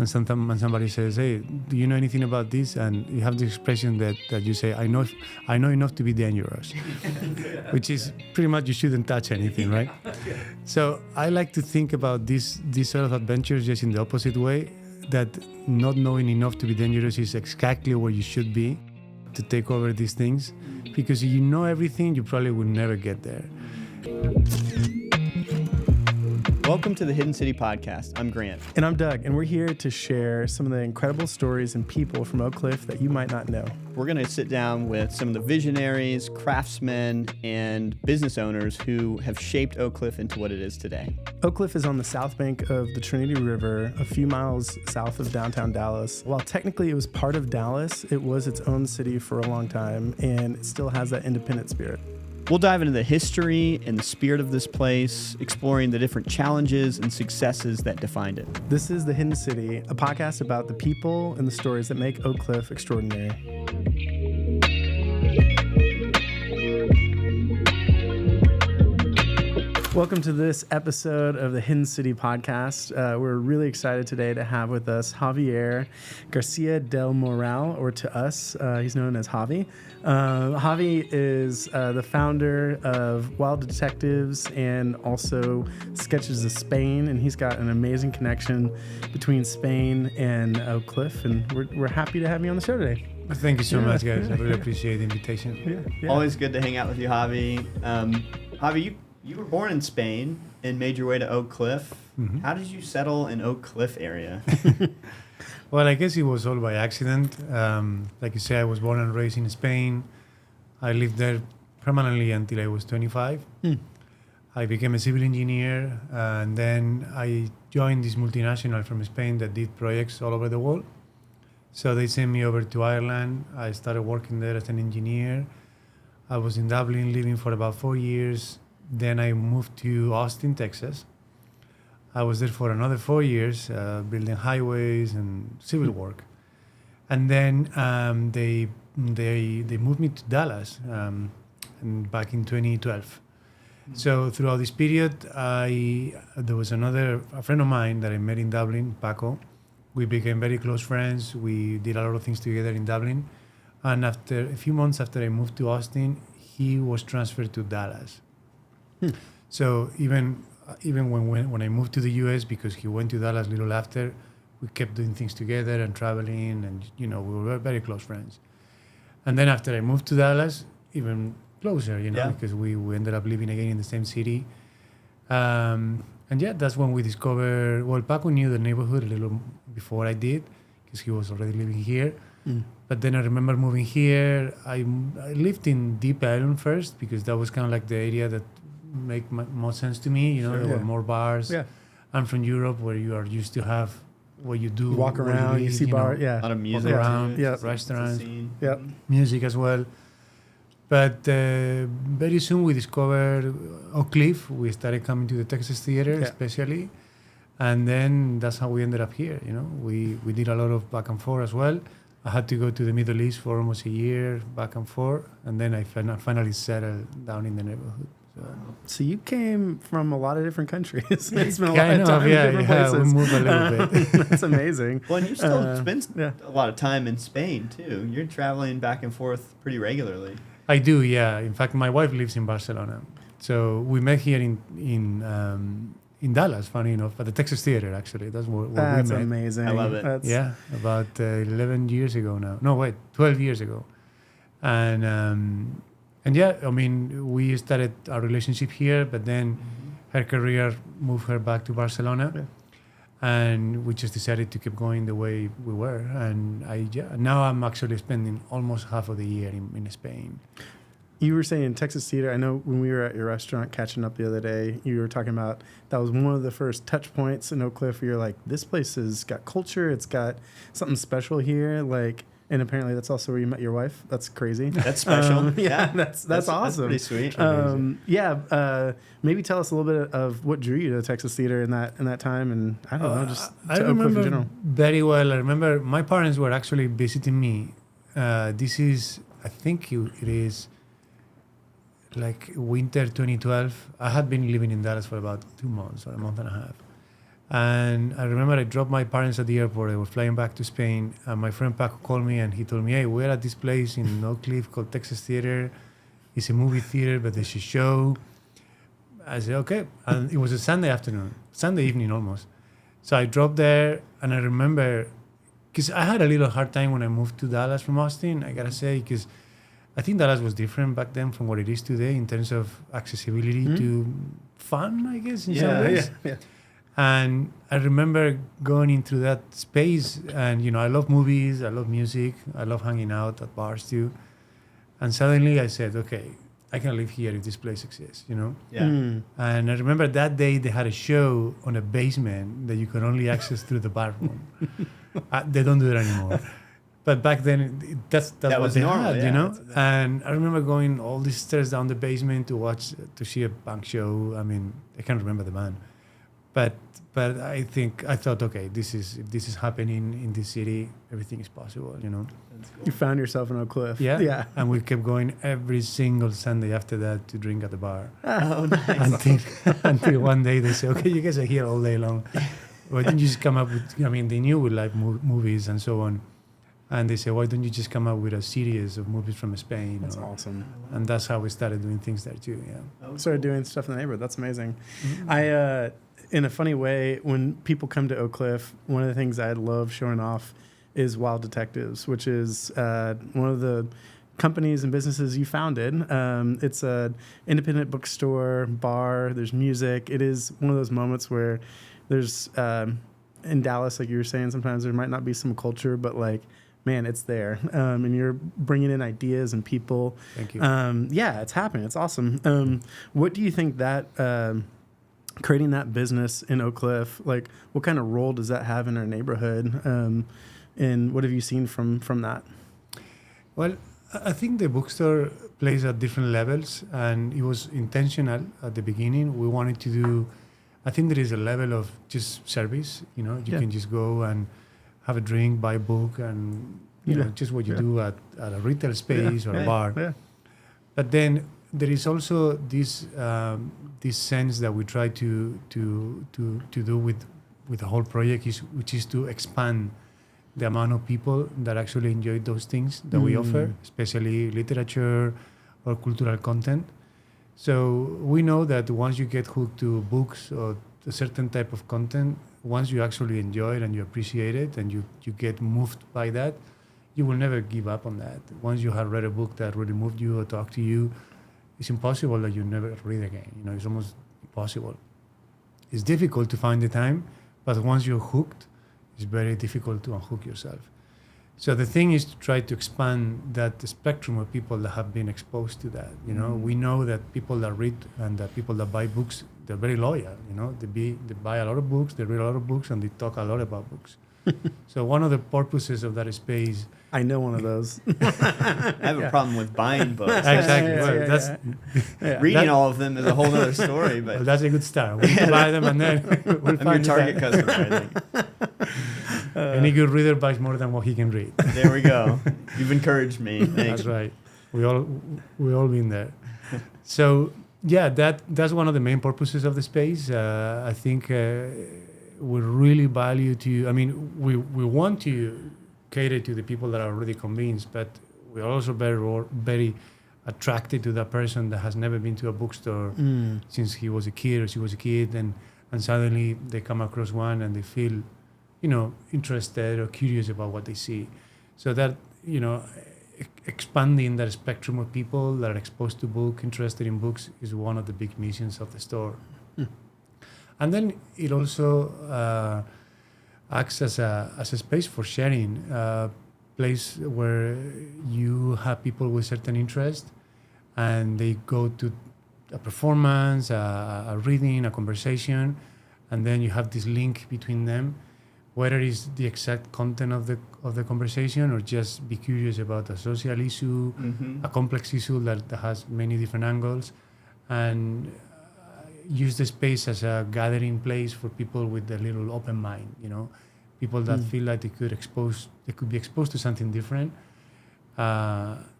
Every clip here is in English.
and sometimes somebody says, "Hey, do you know anything about this?" And you have the expression that you say, "I know enough to be dangerous," which is pretty much you shouldn't touch anything, right? So I like to think about these sort of adventures just in the opposite way, that not knowing enough to be dangerous is exactly where you should be to take over these things, because if you know everything, you probably will never get there. Welcome to the Hidden City Podcast. I'm Grant. And I'm Doug, and we're here to share some of the incredible stories and people from Oak Cliff that you might not know. We're going to sit down with some of the visionaries, craftsmen, and business owners who have shaped Oak Cliff into what it is today. Oak Cliff is on the south bank of the Trinity River, a few miles south of downtown Dallas. While technically it was part of Dallas, it was its own city for a long time, and it still has that independent spirit. We'll dive into the history and the spirit of this place, exploring the different challenges and successes that defined it. This is The Hidden City, a podcast about the people and the stories that make Oak Cliff extraordinary. Welcome to this episode of the Hidden City Podcast. We're really excited today to have with us Javier García del Moral, or to us, he's known as Javi. Javi is the founder of Wild Detectives and also Sketches of Spain, and he's got an amazing connection between Spain and Oak Cliff, and we're happy to have you on the show today. Thank you so much, guys. I really appreciate the invitation. Yeah. Always good to hang out with you, Javi. Javi, you were born in Spain and made your way to Oak Cliff. Mm-hmm. How did you settle in Oak Cliff area? Well, I guess it was all by accident. Like you say, I was born and raised in Spain. I lived there permanently until I was 25. I became a civil engineer, and then I joined this multinational from Spain that did projects all over the world. So they sent me over to Ireland. I started working there as an engineer. I was in Dublin living for about 4 years. Then I moved to Austin, Texas. I was there for another 4 years, building highways and civil work. And then they moved me to Dallas back in 2012. So throughout this period, there was a friend of mine that I met in Dublin, Paco. We became very close friends. We did a lot of things together in Dublin. And after a few months after I moved to Austin, he was transferred to Dallas. So even when I moved to the U.S., because he went to Dallas a little after, we kept doing things together and traveling, and we were very close friends. And then after I moved to Dallas, even closer, because we ended up living again in the same city. And that's when we discovered. Well, Paco knew the neighborhood a little before I did, because he was already living here. But then I remember moving here. I lived in Deep Island first, because that was kind of like the area that make more sense to me. There were more bars. Yeah. I'm from Europe, where you are used to have what you do. You walk around, you see bars. Yeah. A lot of music. Walk around, restaurants. Music as well. But very soon we discovered Oak Cliff. We started coming to the Texas Theater, especially. And then that's how we ended up here. We did a lot of back and forth as well. I had to go to the Middle East for almost a year, back and forth, and then I finally settled down in the neighborhood. So you came from a lot of different countries. It's been a lot of time in different places. We moved a little bit. That's amazing. Well, and you still spend a lot of time in Spain, too. You're traveling back and forth pretty regularly. I do, yeah. In fact, my wife lives in Barcelona. So we met here in Dallas, funny enough, at the Texas Theater, actually. That's where we met. That's amazing. I love it. About 11 years ago now. No, wait, 12 years ago. And we started our relationship here, but then her career moved her back to Barcelona. Yeah. And we just decided to keep going the way we were. And now I'm actually spending almost half of the year in Spain. You were saying Texas Theater. I know when we were at your restaurant catching up the other day, you were talking about that was one of the first touch points in Oak Cliff where you're like, this place has got culture. It's got something special here. And apparently that's also where you met your wife. That's crazy. That's special. That's awesome. That's pretty sweet. Maybe tell us a little bit of what drew you to the Texas Theater in that time, and I don't know, just I to Oak Cliff in remember general. very well. I remember my parents were actually visiting me. This is, I think it is like winter 2012. I had been living in Dallas for about 2 months or a month and a half. And I remember I dropped my parents at the airport. I was flying back to Spain. And my friend Paco called me and he told me, hey, we're at this place in Oak Cliff called Texas Theater. It's a movie theater, but there's a show. I said, okay. And it was a Sunday afternoon, Sunday evening almost. So I dropped there and I remember, because I had a little hard time when I moved to Dallas from Austin, I gotta say, because I think Dallas was different back then from what it is today in terms of accessibility to fun, I guess, in some ways. Yeah. And I remember going into that space and, you know, I love movies, I love music, I love hanging out at bars too. And suddenly I said, okay, I can live here if this place exists, you know? Yeah. And I remember that day they had a show on a basement that you could only access through the bar room. They don't do that anymore. But back then, that's That what was they normal, had, yeah. you know? And I remember going all these stairs down the basement to see a punk show. I mean, I can't remember the band. But I thought, okay, if this is happening in this city, everything is possible, you know? You found yourself in Oak Cliff. Yeah. Yeah. And we kept going every single Sunday after that to drink at the bar. Oh, nice. Until one day they say, okay, you guys are here all day long. Why don't you just come up with, I mean, they knew we like movies and so on. And they say, why don't you just come up with a series of movies from Spain? That's awesome. And that's how we started doing things there too, yeah. Started doing stuff in the neighborhood. That's amazing. I, in a funny way, when people come to Oak Cliff, one of the things I love showing off is Wild Detectives, which is one of the companies and businesses you founded. It's an independent bookstore, bar, there's music. It is one of those moments where there's, in Dallas, like you were saying, sometimes there might not be some culture, but like, man, it's there. And you're bringing in ideas and people. Thank you. Yeah, it's happening. It's awesome. What do you think that creating that business in Oak Cliff, like what kind of role does that have in our neighborhood? And what have you seen from that? Well, I think the bookstore plays at different levels, and it was intentional at the beginning. We wanted to do, I think there is a level of just service, you know, you can just go and have a drink, buy a book, and, you know, just what you do at a retail space or a bar. Yeah. But then there is also this this sense that we try to do with the whole project, which is to expand the amount of people that actually enjoy those things that we offer, especially literature or cultural content. So we know that once you get hooked to books or a certain type of content, once you actually enjoy it and you appreciate it and you get moved by that, you will never give up on that. Once you have read a book that really moved you or talked to you, it's impossible that you never read again. You know, it's almost impossible. It's difficult to find the time, but once you're hooked, it's very difficult to unhook yourself. So the thing is to try to expand that spectrum of people that have been exposed to that. You know, we know that people that read and that people that buy books, they're very loyal. You know, they buy a lot of books, they read a lot of books, and they talk a lot about books. So one of the purposes of that space. I know one of those. I have a problem with buying books. Exactly. Reading all of them is a whole other story, Well, but that's a good start. We need to buy them and then we'll I'm your find target that. customer, I think. Any good reader buys more than what he can read. There we go. You've encouraged me. Thanks. That's right. We all been there. So yeah, that's one of the main purposes of the space. I think we really value to. I mean, we want to cater to the people that are already convinced, but we're also very attracted to that person that has never been to a bookstore since he was a kid or she was a kid, and suddenly they come across one and they feel, you know, interested or curious about what they see. So that, you know, expanding that spectrum of people that are exposed to book, interested in books, is one of the big missions of the store. And then it also acts as a space for sharing, place where you have people with certain interest and they go to a performance, a reading, a conversation, and then you have this link between them, whether it's the exact content of the conversation or just be curious about a social issue, a complex issue that has many different angles, and use the space as a gathering place for people with a little open mind, you know, people that feel like they could be exposed to something different,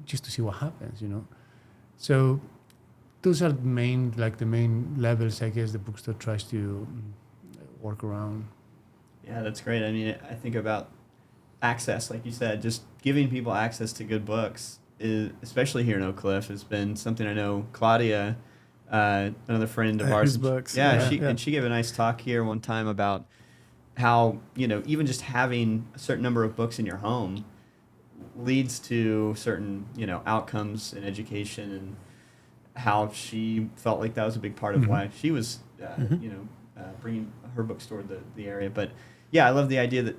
just to see what happens, you know. So those are the main levels, I guess, the bookstore tries to, work around. Yeah, that's great. I mean, I think about access, like you said, just giving people access to good books, is, especially here in Oak Cliff, has been something I know Claudia, another friend of ours. Whose books? Yeah, Yeah. and she gave a nice talk here one time about how, even just having a certain number of books in your home leads to certain, outcomes in education, and how she felt like that was a big part of why she was, bringing her bookstore to the area. But yeah, I love the idea that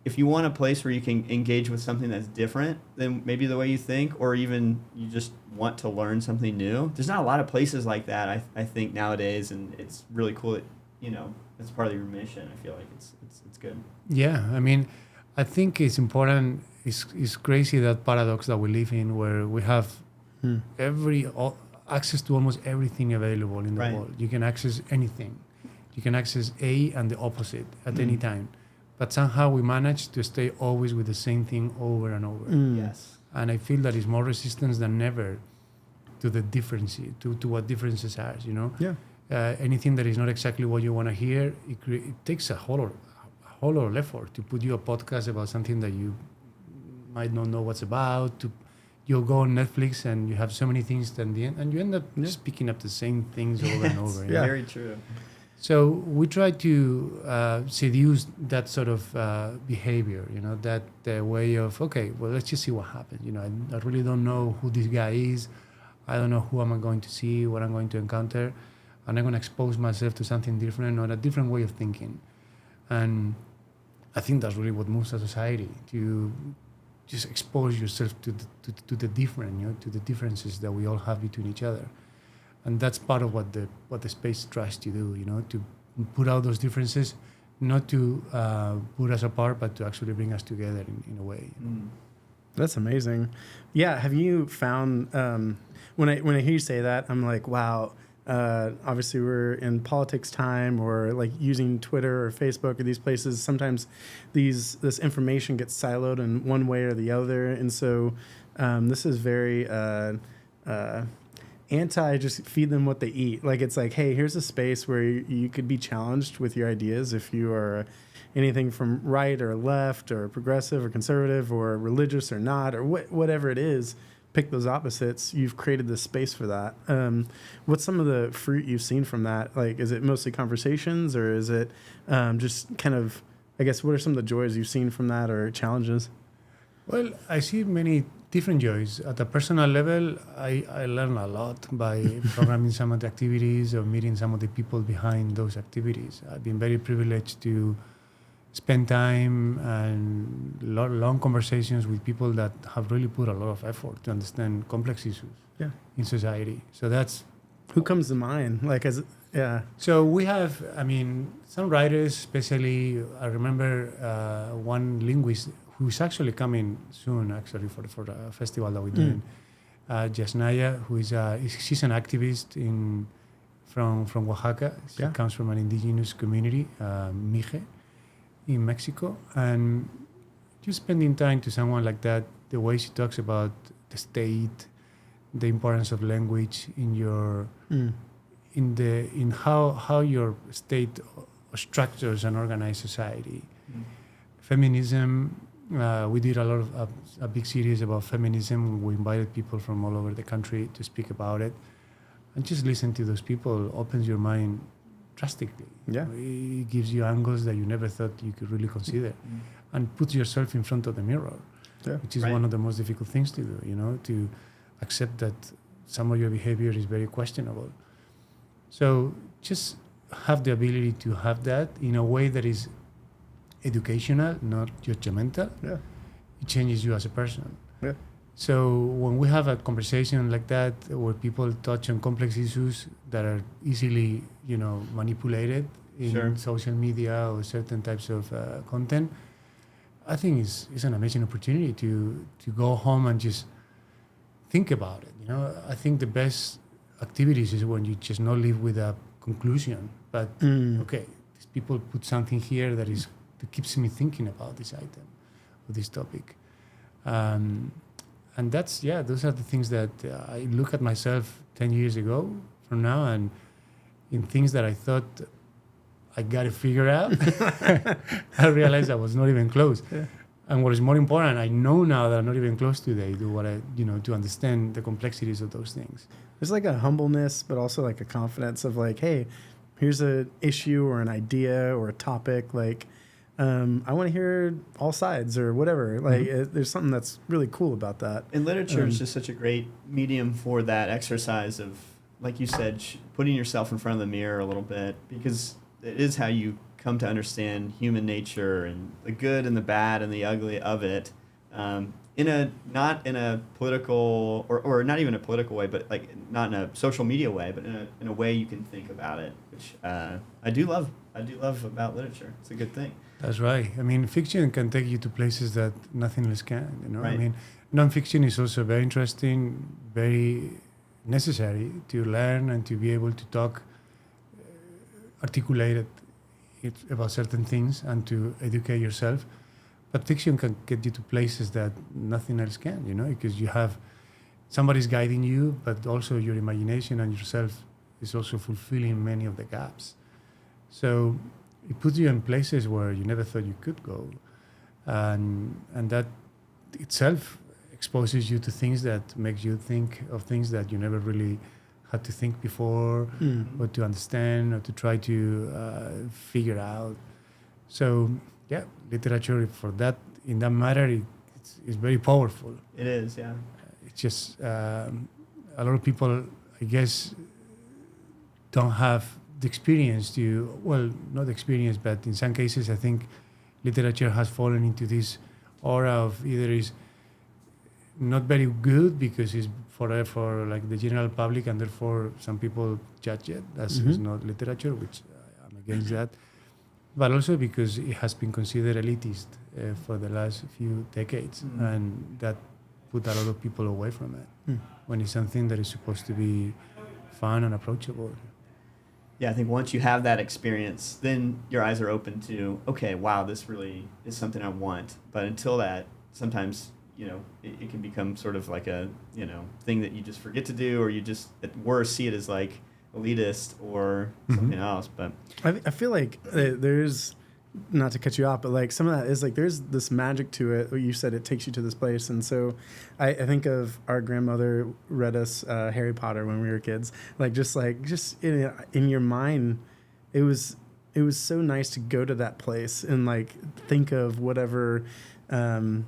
if you want a place where you can engage with something that's different than maybe the way you think, or even you just want to learn something new, there's not a lot of places like that, I think, nowadays, and it's really cool that, it's part of your mission. I feel like it's good. Yeah, I mean, I think it's important. It's crazy, that paradox that we live in, where we have access to almost everything available in the Right. world. You can access anything. You can access A and the opposite at any time. But somehow we manage to stay always with the same thing over and over. Yes. And I feel that it's more resistance than ever to the difference, to what differences are, Yeah. Anything that is not exactly what you want to hear, it takes a whole lot of effort to put you a podcast about something that you might not know what's about. You'll go on Netflix and you have so many things, and you end up just picking up the same things over and over. Yeah. Very true. So we try to seduce that sort of behavior, that way of, okay, well, let's just see what happens. I really don't know who this guy is. I don't know who am I going to see, what I'm going to encounter. And I'm going to expose myself to something different, or a different way of thinking. And I think that's really what moves a society, to just expose yourself to the different, to the differences that we all have between each other. And that's part of what the space tries to do, to put out those differences, not to put us apart, but to actually bring us together in a way. That's amazing. Yeah. Have you found, when I hear you say that, I'm like, wow, obviously we're in politics time, or like using Twitter or Facebook or these places. Sometimes this information gets siloed in one way or the other. And so this is very anti just feed them what they eat. Like, it's like, hey, here's a space where you could be challenged with your ideas if you are anything from right or left or progressive or conservative or religious or not, or whatever it is. Pick those opposites. You've created this space for that. What's some of the fruit you've seen from that? Like, is it mostly conversations, or is it just kind of, I guess, what are some of the joys you've seen from that, or challenges? Well, I see many different joys. At a personal level, I learn a lot by programming some of the activities or meeting some of the people behind those activities. I've been very privileged to spend time and long conversations with people that have really put a lot of effort to understand complex issues in society. So that's... Who comes to mind? Like, So we have, some writers, especially, I remember one linguist who's actually coming soon, actually, for the festival that we're doing. Jasnaya, she's an activist from Oaxaca. She comes from an indigenous community, Mije, in Mexico. And just spending time to someone like that, the way she talks about the state, the importance of language in how your state structures and organized society. Feminism, we did a big series about feminism. We invited people from all over the country to speak about it, and just listen to those people opens your mind drastically. Yeah. It gives you angles that you never thought you could really consider, and puts yourself in front of the mirror, which is one of the most difficult things to do, to accept that some of your behavior is very questionable. So just have the ability to have that in a way that is educational, not judgmental. Yeah. It changes you as a person. Yeah. So when we have a conversation like that, where people touch on complex issues that are easily, manipulated in social media or certain types of content, I think it's an amazing opportunity to go home and just think about it. I think the best activities is when you just not live with a conclusion, but okay, these people put something here that keeps me thinking about this item or this topic. And those are the things that I look at myself 10 years ago from now, and in things that I thought I got it figured out, I realized I was not even close. Yeah. And what is more important, I know now that I'm not even close today to what to understand the complexities of those things. There's like a humbleness, but also like a confidence of like, hey, here's an issue or an idea or a topic. Like, I want to hear all sides or whatever. Like, there's something that's really cool about that. And literature is just such a great medium for that exercise of, like you said, putting yourself in front of the mirror a little bit, because it is how you come to understand human nature and the good and the bad and the ugly of it, not in a political or not even a political way, but like not in a social media way, but in a way you can think about it, which I do love about literature. It's a good thing. That's right. I mean, fiction can take you to places that nothing else can. Right. I mean, nonfiction is also very interesting, very necessary to learn and to be able to talk, articulate it about certain things and to educate yourself. But fiction can get you to places that nothing else can, because you have somebody's guiding you, but also your imagination and yourself is also fulfilling many of the gaps. So it puts you in places where you never thought you could go. And that itself exposes you to things that make you think of things that you never really had to think before, or to understand, or to try to figure out. So, yeah, literature for that, in that matter, it's very powerful. It is, yeah. It's just a lot of people, I guess, don't have the experience not experience, but in some cases, I think literature has fallen into this aura of either is not very good because it's for like the general public, and therefore some people judge it as it's not literature, which I'm against that. But also because it has been considered elitist for the last few decades, and that put a lot of people away from it when it's something that is supposed to be fun and approachable. Yeah, I think once you have that experience, then your eyes are open to, okay, wow, this really is something I want. But until that, sometimes it can become sort of like a thing that you just forget to do, or you just at worst see it as like elitist or something else. But I feel like there's, not to cut you off, but like some of that is like there's this magic to it. You said it takes you to this place, and so I think of our grandmother read us Harry Potter when we were kids. Just in your mind, it was so nice to go to that place and like think of whatever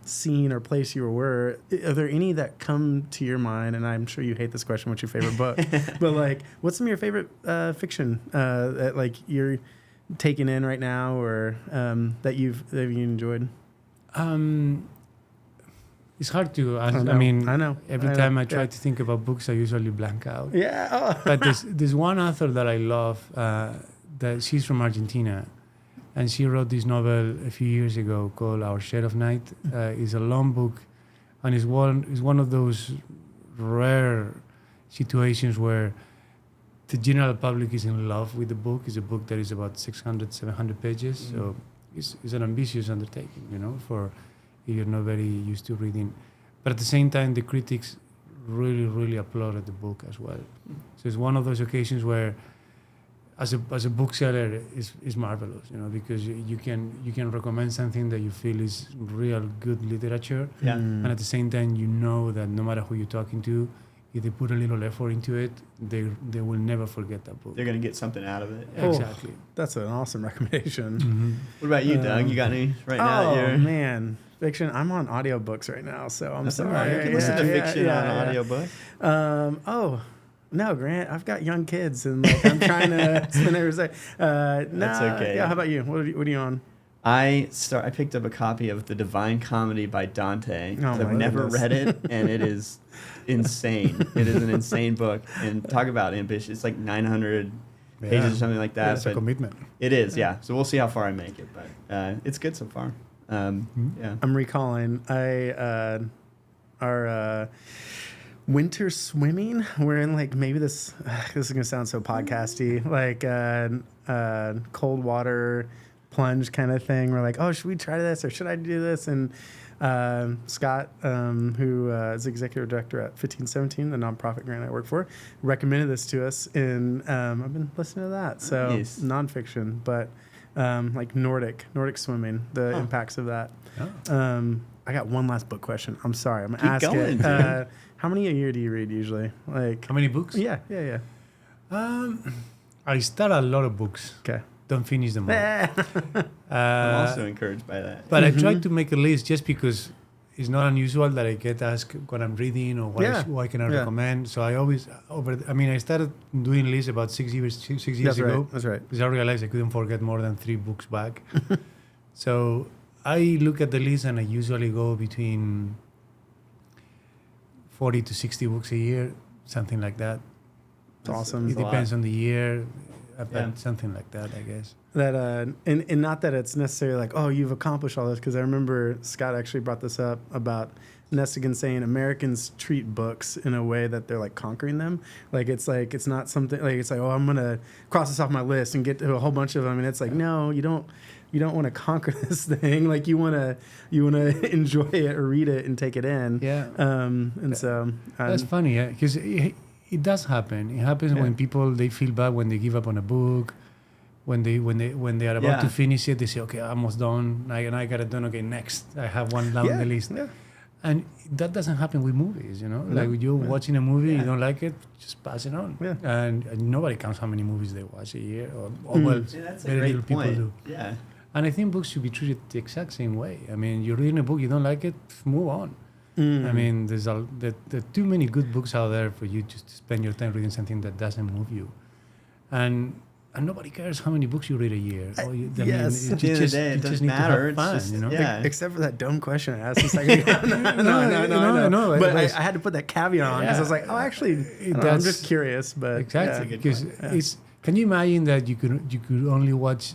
scene or place you were. Are there any that come to your mind? And I'm sure you hate this question. What's your favorite book? But like, what's some of your favorite fiction that like you're taking in right now, or that you enjoyed? It's hard to. I know. Every time I try to think about books, I usually blank out. Yeah. Oh. But there's one author that I love. That she's from Argentina, and she wrote this novel a few years ago called Our Shade of Night. It's a long book, and it's one of those rare situations where the general public is in love with the book. It's a book that is about 600, 700 pages, so it's an ambitious undertaking, for if you're not very used to reading. But at the same time, the critics really, really applauded the book as well. So it's one of those occasions where as a bookseller is marvelous, because you can recommend something that you feel is real good literature, and at the same time that no matter who you're talking to, if they put a little effort into it, they will never forget that book. They're gonna get something out of it. Exactly. That's an awesome recommendation. What about you, Doug? You got any now? Oh man, fiction. I'm on audiobooks right now, so I'm sorry. Right. You can listen to fiction on audiobook. No, Grant, I've got young kids, and like I'm trying to spend every day. That's okay. Yeah, how about you? What are you on? I picked up a copy of The Divine Comedy by Dante. I've never read it, and it is insane. It is an insane book, and talk about ambitious. It's like 900 pages or something like that. It's a commitment. It is, yeah. So we'll see how far I make it, but it's good so far. Yeah. I'm recalling our winter swimming. We're in like maybe this is gonna sound so podcasty, like cold water plunge kind of thing. We're like, oh, should we try this or should I do this? And Scott, who is executive director at 1517, the nonprofit grant I work for, recommended this to us, and I've been listening to that. So nice. nonfiction, but like Nordic swimming, the impacts of that. Oh. I got one last book question. I'm sorry. I'm Keep gonna ask going, it. dude. How many a year do you read usually? Like, How many books? yeah. I start a lot of books. Okay. Don't finish them all. I'm also encouraged by that. But I try to make a list just because it's not unusual that I get asked what I'm reading or what can I recommend. So I always I started doing lists about 6 years ago. That's right. Because I realized I couldn't forget more than 3 books back. So I look at the list and I usually go between 40 to 60 books a year, something like that. It's awesome. It depends on the year, Yeah. but something like that, I guess. That and not that it's necessarily like, oh, you've accomplished all this, because I remember Scott actually brought this up about Nessigan saying Americans treat books in a way that they're like conquering them. Like it's not something like it's like, oh, I'm gonna cross this off my list and get to a whole bunch of them, and it's like, no, you don't want to conquer this thing. Like you want to enjoy it or read it and take it in. Yeah. And so That's funny, yeah, because it does happen. It happens when people, they feel bad when they give up on a book. When they are about to finish it, they say, okay, I'm almost done. I got it done. Okay, next. I have one down the list. Yeah. And that doesn't happen with movies, you know? Like when you're watching a movie, you don't like it, just pass it on. Yeah. And nobody counts how many movies they watch a year. Or well, That's a very little great people point. do. Yeah. And I think books should be treated the exact same way. I mean, you're reading a book, you don't like it, move on. I mean, there are too many good books out there for you just to spend your time reading something that doesn't move you. And nobody cares how many books you read a year. Yes. At the end of the day, it doesn't matter. It's just, you know? yeah. Except for that dumb question I asked a second ago. No. But I had to put that caveat on because I was like, oh, actually, I'm just curious. But exactly, because it's. Can you imagine that you could only watch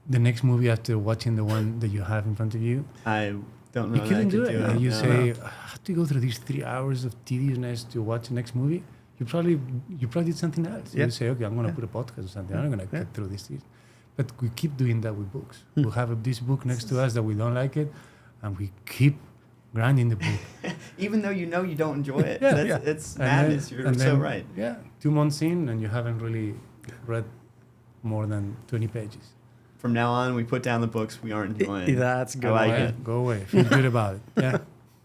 the next movie after watching the one that you have in front of you? I don't know. You couldn't do it. it. You No. say, I have to go through these 3 hours of tediousness to watch the next movie. You probably did something else. Yeah. You say, okay, I'm going to put a podcast or something. I'm not going to get through this. But we keep doing that with books. We have this book next to us that we don't like it, and we keep grinding the book. Even though you know you don't enjoy it. Yeah. It's And madness. then- You're and so then, right. Yeah, 2 months in, and you haven't really read more than 20 pages. From now on, we put down the books we aren't enjoying. That's good. I like Yeah, it. go away. Feel good about it. Yeah.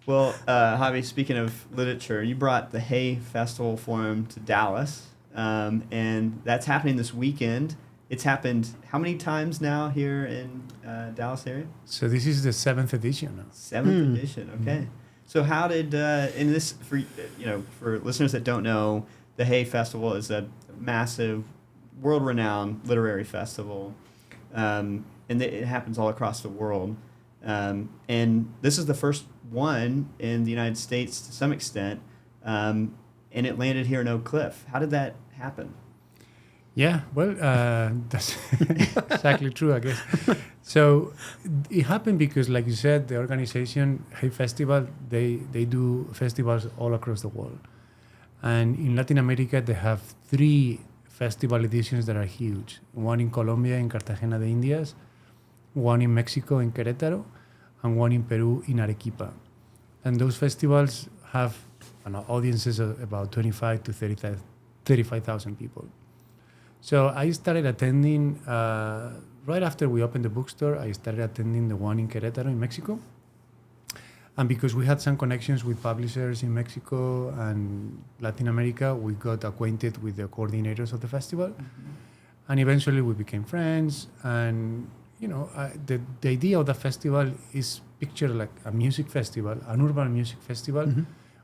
Well, Javi, speaking of literature, you brought the Hay Festival Forum to Dallas, and that's happening this weekend. It's happened how many times now here in Dallas area? So this is the 7th edition now. 7th edition. Okay. So how did in this for listeners that don't know, the Hay Festival is a massive, world-renowned literary festival, and it happens all across the world. And this is the first one in the United States to some extent, and it landed here in Oak Cliff. How did that happen? Yeah, well, that's exactly true, I guess. So it happened because, like you said, the organization, Hay Festival, they do festivals all across the world. And in Latin America, they have 3 festival editions that are huge. One in Colombia, in Cartagena de Indias, one in Mexico, in Querétaro, and one in Peru, in Arequipa. And those festivals have audiences of about 25 to 35,000 people. So I started attending, right after we opened the bookstore, I started attending the one in Querétaro in Mexico. And because we had some connections with publishers in Mexico and Latin America, we got acquainted with the coordinators of the festival. Mm-hmm. And eventually we became friends. And, the idea of the festival is pictured like a music festival, an urban music festival,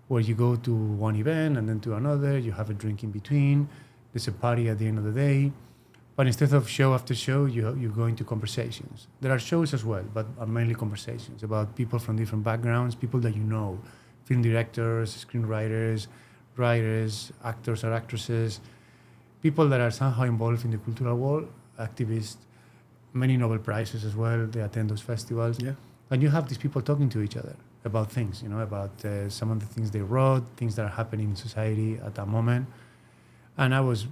where you go to one event and then to another, you have a drink in between. There's a party at the end of the day. But instead of show after show, you go into conversations. There are shows as well, but are mainly conversations about people from different backgrounds, people that you know, film directors, screenwriters, writers, actors or actresses, people that are somehow involved in the cultural world, activists, many Nobel Prizes as well. They attend those festivals. Yeah. And you have these people talking to each other about things, about some of the things they wrote, things that are happening in society at that moment. And I was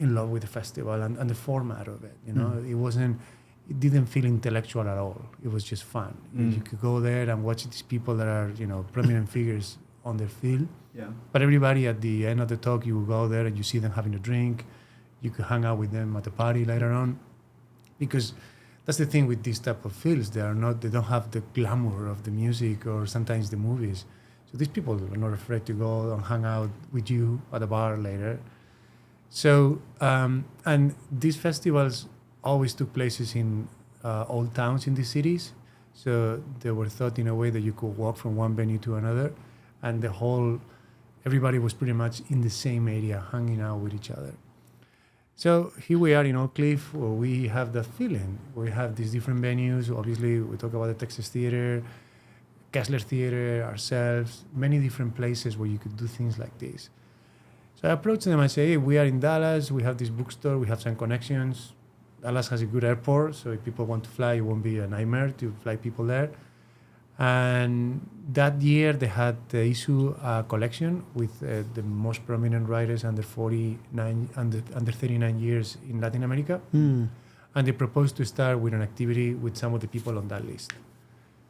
in love with the festival and the format of it. It didn't feel intellectual at all. It was just fun. You could go there and watch these people that are, prominent figures on their field. Yeah. But everybody at the end of the talk, you would go there and you see them having a drink. You could hang out with them at the party later on. Because that's the thing with these type of fields. They don't have the glamour of the music or sometimes the movies. So these people are not afraid to go and hang out with you at a bar later. So, and these festivals always took places in old towns in these cities. So they were thought in a way that you could walk from one venue to another, and everybody was pretty much in the same area, hanging out with each other. So here we are in Oak Cliff, where we have that feeling. We have these different venues. Obviously, we talk about the Texas Theater, Kessler Theater, ourselves, many different places where you could do things like this. So I approached them. I say, hey, we are in Dallas. We have this bookstore. We have some connections. Dallas has a good airport, so if people want to fly, it won't be a nightmare to fly people there. And that year, they had issue a collection with the most prominent writers under 39 years in Latin America. And they proposed to start with an activity with some of the people on that list.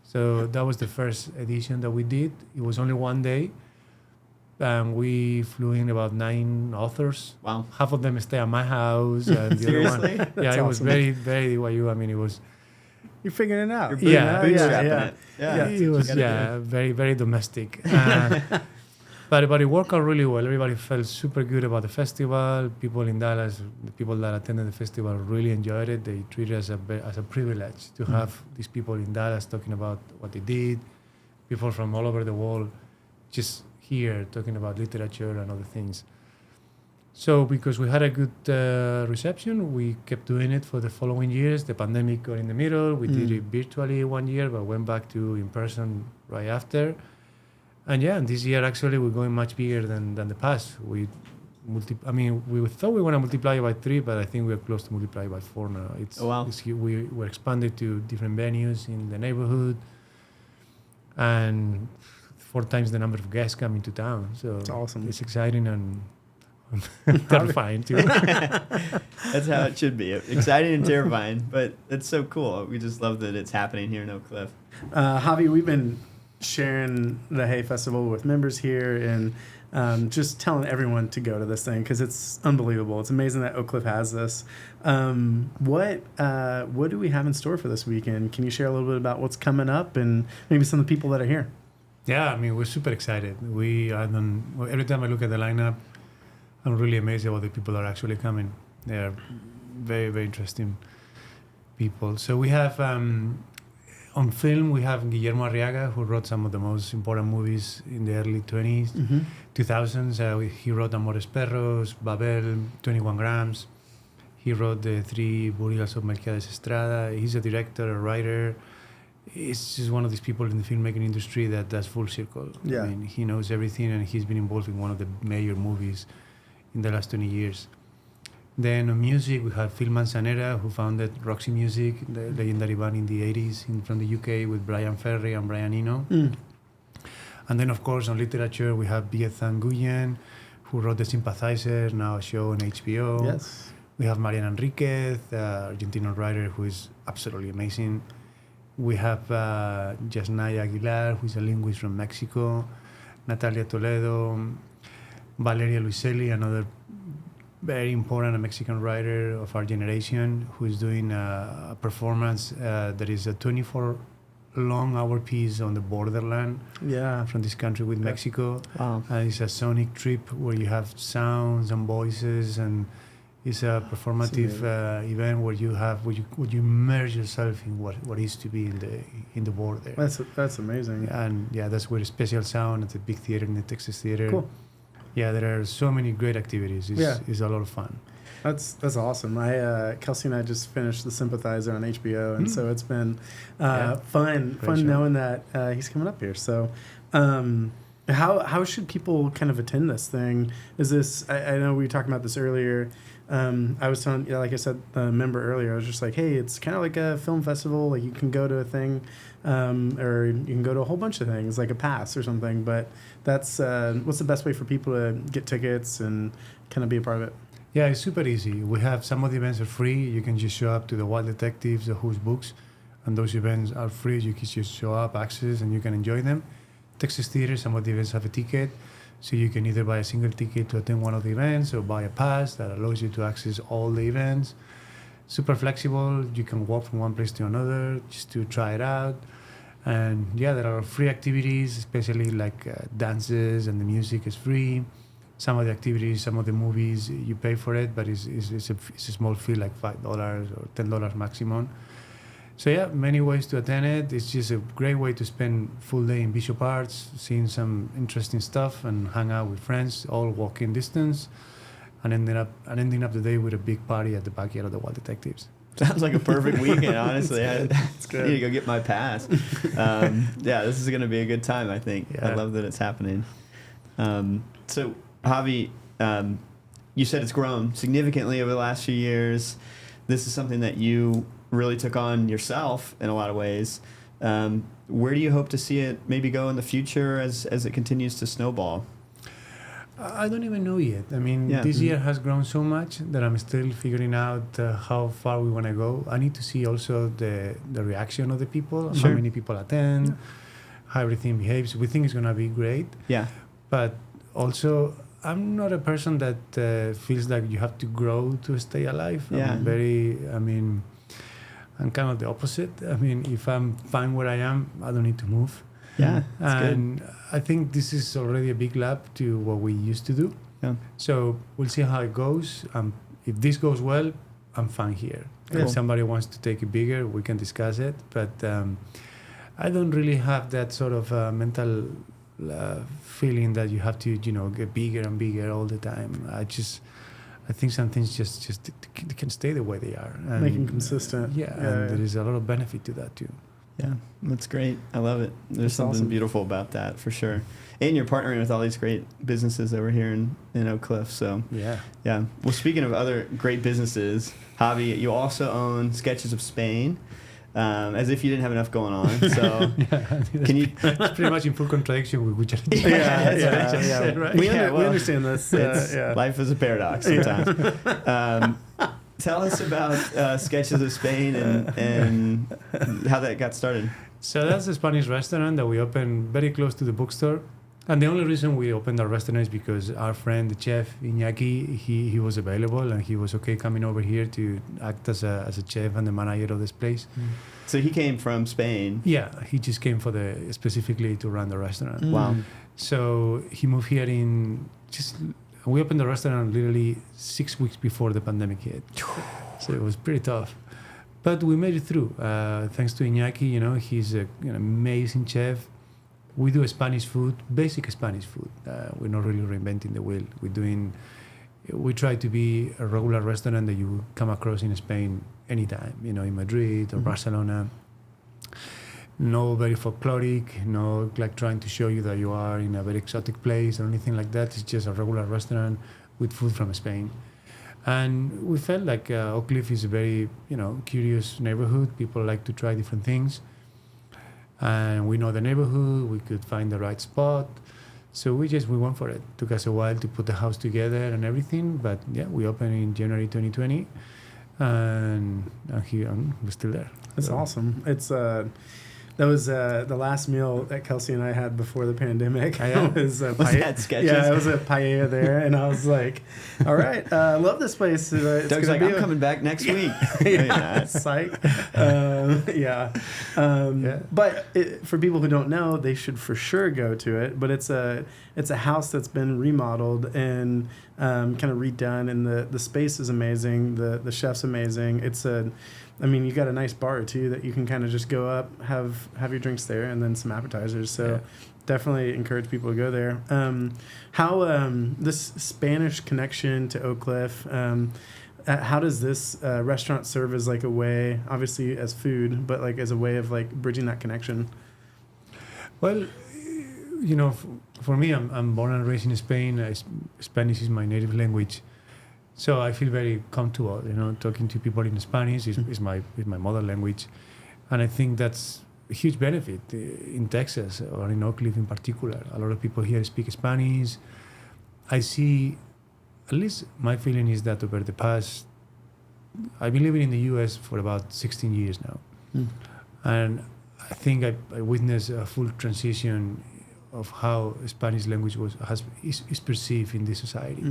So that was the first edition that we did. It was only one day. And we flew in about 9 authors. Wow. Half of them stay at my house. And the other one, Seriously? yeah, it was awesome. very, very DIY. I mean, it was... You're figuring it out. Yeah, bootstrapping it. Yeah. It was, very, very domestic. But it worked out really well. Everybody felt super good about the festival. People in Dallas, the people that attended the festival really enjoyed it. They treated it as a privilege to have these people in Dallas talking about what they did. People from all over the world just here talking about literature and other things. So because we had a good reception, we kept doing it for the following years. The pandemic got in the middle. We did it virtually one year, but went back to in person right after. And this year actually we're going much bigger than the past. We thought we were going to multiply it by 3, but I think we're close to multiply by 4 now. We're expanded to different venues in the neighborhood, and 4 times the number of guests coming to town. So it's awesome. It's exciting and terrifying too. That's how it should be. Exciting and terrifying, but it's so cool. We just love that it's happening here in Oak Cliff. Javi, we've been sharing the Hay Festival with members here and just telling everyone to go to this thing because it's unbelievable. It's amazing that Oak Cliff has this. What do we have in store for this weekend? Can you share a little bit about what's coming up and maybe some of the people that are here? Yeah, I mean, we're super excited. Every time I look at the lineup, I'm really amazed at what the people are actually coming. They're very, very interesting people. So we have, on film, we have Guillermo Arriaga, who wrote some of the most important movies in the early 2000s. He wrote Amores Perros, Babel, 21 Grams. He wrote the 3 Burials of Melquiades Estrada. He's a director, a writer. He's just one of these people in the filmmaking industry that does full circle. Yeah. I mean, he knows everything, and he's been involved in one of the major movies in the last 20 years. Then on music, we have Phil Manzanera, who founded Roxy Music, the legendary band in the 80s from the UK with Brian Ferry and Brian Eno. And then, of course, on literature, we have Viethan Nguyen, who wrote The Sympathizer, now a show on HBO. Yes. We have Mariana Enriquez, Argentinian writer who is absolutely amazing. We have Yasnaya Aguilar, who is a linguist from Mexico. Natalia Toledo, Valeria Luiselli, another very important Mexican writer of our generation, who is doing a performance that is a 24-long-hour piece on the borderland from this country with Mexico. Wow. It's a sonic trip where you have sounds and voices, and it's a performative event where you immerse yourself in what is to be in the border. That's amazing. And that's where special sound at the big theater in the Texas Theater. Cool. Yeah, there are so many great activities. It's a lot of fun. That's awesome. Kelsey and I just finished The Sympathizer on HBO, and so it's been fun show. knowing that he's coming up here. So, how should people kind of attend this thing? Is this? I know we were talking about this earlier. I was telling, like I said, the member earlier, I was just like, hey, it's kind of like a film festival. Like you can go to a thing, or you can go to a whole bunch of things, like a pass or something. But that's what's the best way for people to get tickets and kind of be a part of it? Yeah, it's super easy. We have some of the events are free. You can just show up to the Wild Detectives or Who's Books, and those events are free. You can just show up, access, and you can enjoy them. Texas Theater, some of the events have a ticket. So you can either buy a single ticket to attend one of the events or buy a pass that allows you to access all the events. super flexible. You can walk from one place to another just to try it out. And yeah, there are free activities, especially like dances, and the music is free. Some of the activities, some of the movies, you pay for it, but it's a small fee, like $5 or $10 maximum. So yeah, many ways to attend it. It's just a great way to spend full day in Bishop Arts, seeing some interesting stuff and hang out with friends, all walking distance, and ending up the day with a big party at the backyard of the Wild Detectives. Sounds like a perfect weekend, honestly. I good. need to go get my pass. Yeah, this is going to be a good time, I think. Yeah. I love that it's happening. So, Javi, you said it's grown significantly over the last few years. This is something that you really took on yourself in a lot of ways. Where do you hope to see it maybe go in the future as it continues to snowball? I don't even know yet. I mean, this year has grown so much that I'm still figuring out how far we want to go. I need to see also the reaction of the people, Sure. how many people attend, how everything behaves. We think it's going to be great. Yeah. But also, I'm not a person that feels like you have to grow to stay alive. Yeah. I'm kind of the opposite. I mean, if I'm fine where I am, I don't need to move. Yeah, that's And good. I think this is already a big leap to what we used to do. Yeah. So we'll see how it goes. If this goes well, I'm fine here. Cool. If somebody wants to take it bigger, we can discuss it. But I don't really have that sort of mental feeling that you have to, get bigger and bigger all the time. I think some things just they can stay the way they are. And, Making consistent. Yeah, and there is a lot of benefit to that too. Yeah, that's great. I love it. There's That's something awesome. beautiful about that for sure. And you're partnering with all these great businesses over here in Oak Cliff. So Yeah. yeah. Well, speaking of other great businesses, Javi, you also own Sketches of Spain, as if you didn't have enough going on. So can you? It's pretty much in full contradiction with which Yeah. right? We, Yeah, we well, understand this. Life is a paradox sometimes. Tell us about Sketches of Spain and how that got started. So that's a Spanish restaurant that we opened very close to the bookstore. And the only reason we opened our restaurant is because our friend, the chef, Iñaki, he was available and he was okay coming over here to act as a chef and the manager of this place. So he came from Spain. Yeah, he just came specifically to run the restaurant. Wow. So he moved here we opened the restaurant literally 6 weeks before the pandemic hit. So it was pretty tough. But we made it through. Thanks to Iñaki, he's an amazing chef. We do Spanish food, basic Spanish food. We're not really reinventing the wheel. We try to be a regular restaurant that you come across in Spain anytime, in Madrid or Barcelona. No very folkloric, no like trying to show you that you are in a very exotic place or anything like that. It's just a regular restaurant with food from Spain. And we felt like Oak Cliff is a very, curious neighborhood. People like to try different things. And we know the neighborhood, we could find the right spot. So we went for it. Took us a while to put the house together and everything, but yeah, we opened in January 2020, and here we're still there. That's awesome. It's that was the last meal that Kelsey and I had before the pandemic. was that Sketches? Yeah, it was a paella there, and I was like, "All right, love this place." It's Doug's gonna like, be I'm coming back next week. yeah, psych. But for people who don't know, they should for sure go to it. But it's a house that's been remodeled and kind of redone, and the space is amazing. The chef's amazing. You got a nice bar too that you can kind of just go up, have your drinks there, and then some appetizers. So definitely encourage people to go there. How this Spanish connection to Oak Cliff? How does this restaurant serve as like a way, obviously as food, but like as a way of like bridging that connection? Well, for me, I'm born and raised in Spain. Spanish is my native language. So I feel very comfortable, talking to people in Spanish is my mother language. And I think that's a huge benefit in Texas or in Oak Cliff in particular. A lot of people here speak Spanish. I see, at least my feeling is that over the past, I've been living in the US for about 16 years now. And I think I witnessed a full transition of how Spanish language is perceived in this society.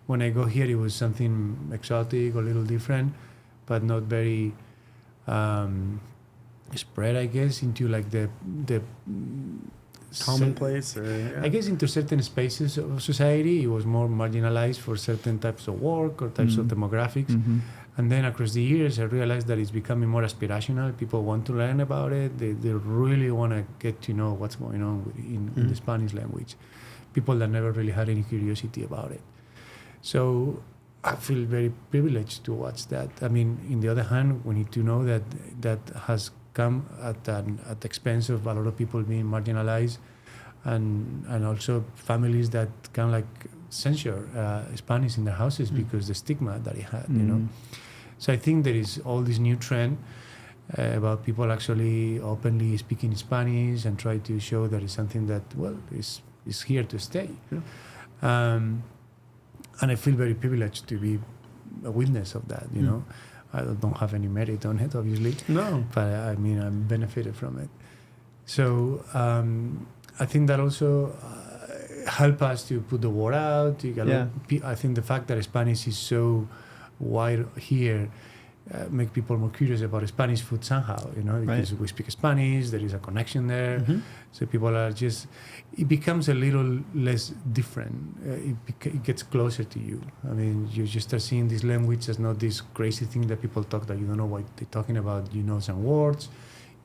When I go here, it was something exotic or a little different. but not very spread, I guess, into like the commonplace, or I guess into certain spaces of society. It was more marginalized for certain types of work or types of demographics. And then across the years, I realized that it's becoming more aspirational. People want to learn about it. They really want to get to know what's going on in the Spanish language. People that never really had any curiosity about it. So I feel very privileged to watch that. I mean, in the other hand, we need to know that that has come at the expense of a lot of people being marginalized, and also families that can like censure Spanish in their houses because the stigma that it had, you know. So I think there is all this new trend about people actually openly speaking Spanish and try to show that it's something that, well, is here to stay. And I feel very privileged to be a witness of that, you know. I don't have any merit on it, obviously. No. But I mean, I'm benefited from it. So I think that also help us to put the word out. I think the fact that Spanish is so wide here make people more curious about Spanish food somehow, you know, because we speak Spanish, there is a connection there. So people are just, it becomes a little less different. It gets closer to you. I mean, you just start seeing this language as not this crazy thing that people talk that you don't know what they're talking about. You know some words,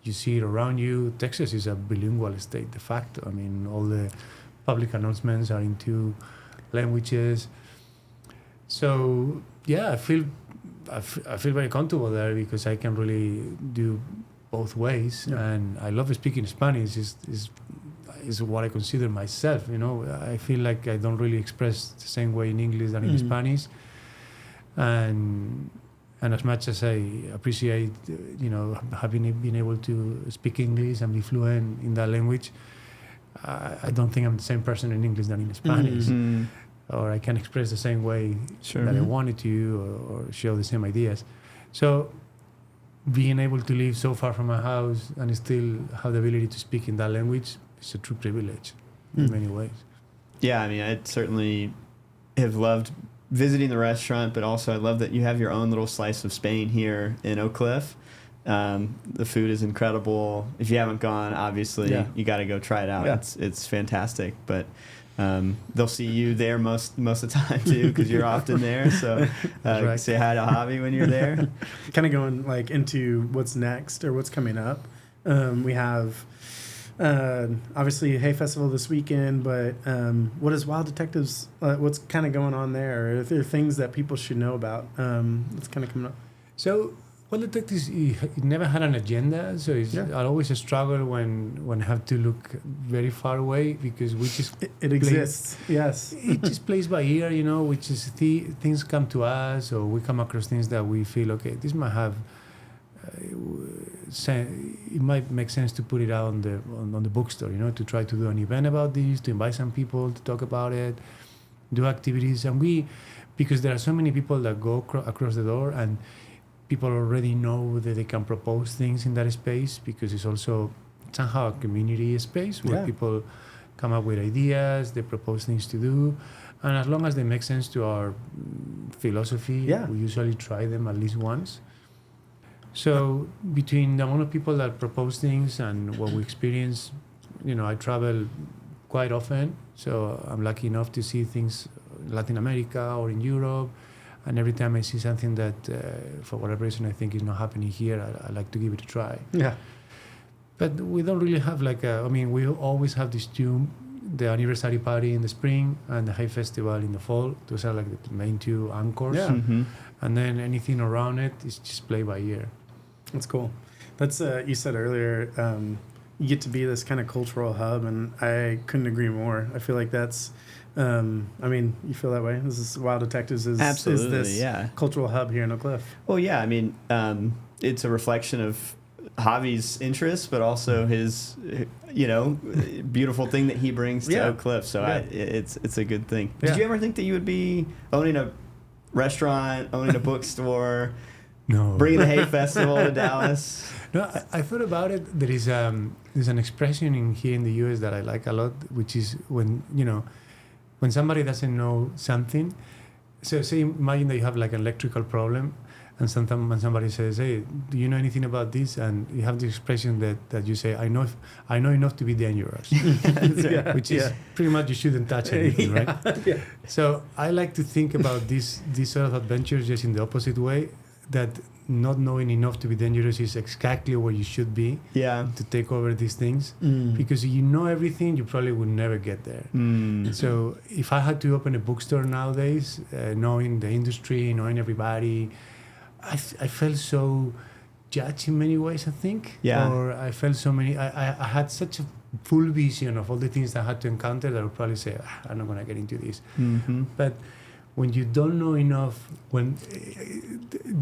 you see it around you. Texas is a bilingual state de facto. I mean, all the public announcements are in 2 languages. So yeah, I feel very comfortable there because I can really do both ways, and I love speaking Spanish. Is what I consider myself. You know, I feel like I don't really express the same way in English than in Spanish, and as much as I appreciate, you know, having been able to speak English and be fluent in that language, I don't think I'm the same person in English than in Spanish. Or I can express the same way that I wanted to, or show the same ideas. So being able to live so far from my house and still have the ability to speak in that language is a true privilege in many ways. Yeah, I mean, I certainly have loved visiting the restaurant, but also I love that you have your own little slice of Spain here in Oak Cliff. The food is incredible. If you haven't gone, obviously, you got to go try it out. Yeah. It's fantastic, but they'll see you there most of the time too, because you're often there. So say hi to Javi when you're there. Kind of going like into what's next or what's coming up. We have obviously Hay Festival this weekend, but what is Wild Detectives? What's kind of going on there? Are there things that people should know about? That's kind of coming up. So Wild Detectives, it never had an agenda, so I always struggle when I have to look very far away because we just it exists. Yes, it just plays by ear, you know. Which is things come to us, or we come across things that we feel this might have. It might make sense to put it out on the bookstore, you know, to try to do an event about this, to invite some people to talk about it, do activities, and because there are so many people that go across the door and. People already know that they can propose things in that space because it's also somehow a community space where people come up with ideas, they propose things to do, and as long as they make sense to our philosophy, we usually try them at least once. So between the amount of people that propose things and what we experience, you know, I travel quite often, so I'm lucky enough to see things in Latin America or in Europe. And every time I see something that, for whatever reason, I think is not happening here, I like to give it a try. Yeah. But we don't really have we always have these two, the anniversary party in the spring and the Hay Festival in the fall. Those are like the main 2 anchors. Yeah. And then anything around it is just play by ear. That's cool. That's, you said earlier, you get to be this kind of cultural hub, and I couldn't agree more. I feel like that's... I mean, you feel that way? This is Wild Detectives is this cultural hub here in Oak Cliff. Well, yeah. I mean, it's a reflection of Javi's interests, but also his, you know, beautiful thing that he brings to Oak Cliff. So it's a good thing. Did you ever think that you would be owning a restaurant, owning a bookstore, bringing the Hay Festival to Dallas? No, I thought about it. There's an expression here in the U.S. that I like a lot, which is when somebody doesn't know something. So say imagine that you have like an electrical problem, And sometimes when somebody says, "Hey, do you know anything about this?" and you have the expression that you say, "I know enough to be dangerous," which is pretty much you shouldn't touch anything, right? Yeah. So I like to think about these sort of adventures just in the opposite way. That not knowing enough to be dangerous is exactly where you should be. Yeah. To take over these things, Mm. because if you know everything, you probably would never get there. So if I had to open a bookstore nowadays, knowing the industry, knowing everybody, I felt so judged in many ways, I think. Yeah. Or I felt so many, I had such a full vision of all the things that I had to encounter that I would probably say, I'm not going to get into this. Mm-hmm. But when you don't know enough, when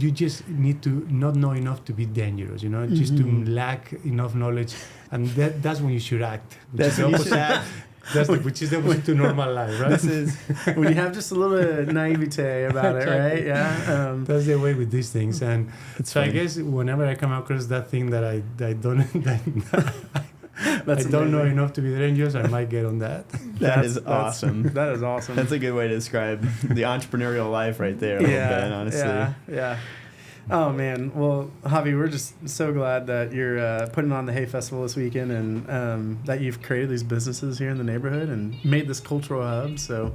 you just need to not know enough to be dangerous, just to lack enough knowledge, and that's when you should act. That's when you should act. Which is the opposite to normal life, right? This is when you have just a little bit of naivete about it, right? Yeah. That's the way with these things, and That's so funny. I guess whenever I come across that thing that I don't I don't know enough to be dangerous, I might get on that. That is awesome. That is awesome. That's a good way to describe the entrepreneurial life right there a little bit, honestly. Yeah. Oh man, well, Javi, we're just so glad that you're putting on the Hay Festival this weekend, and that you've created these businesses here in the neighborhood and made this cultural hub. So,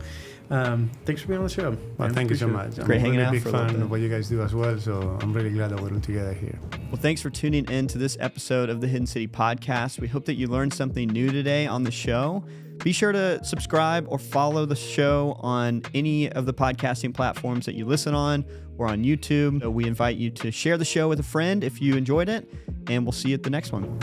thanks for being on the show. Well, thank you so much. Great I'm hanging really out big for a little fan bit. of what you guys do as well, so I'm really glad that we're all together here. Well, thanks for tuning in to this episode of the Hidden City Podcast. We hope that you learned something new today on the show. Be sure to subscribe or follow the show on any of the podcasting platforms that you listen on or on YouTube. We invite you to share the show with a friend if you enjoyed it, and we'll see you at the next one.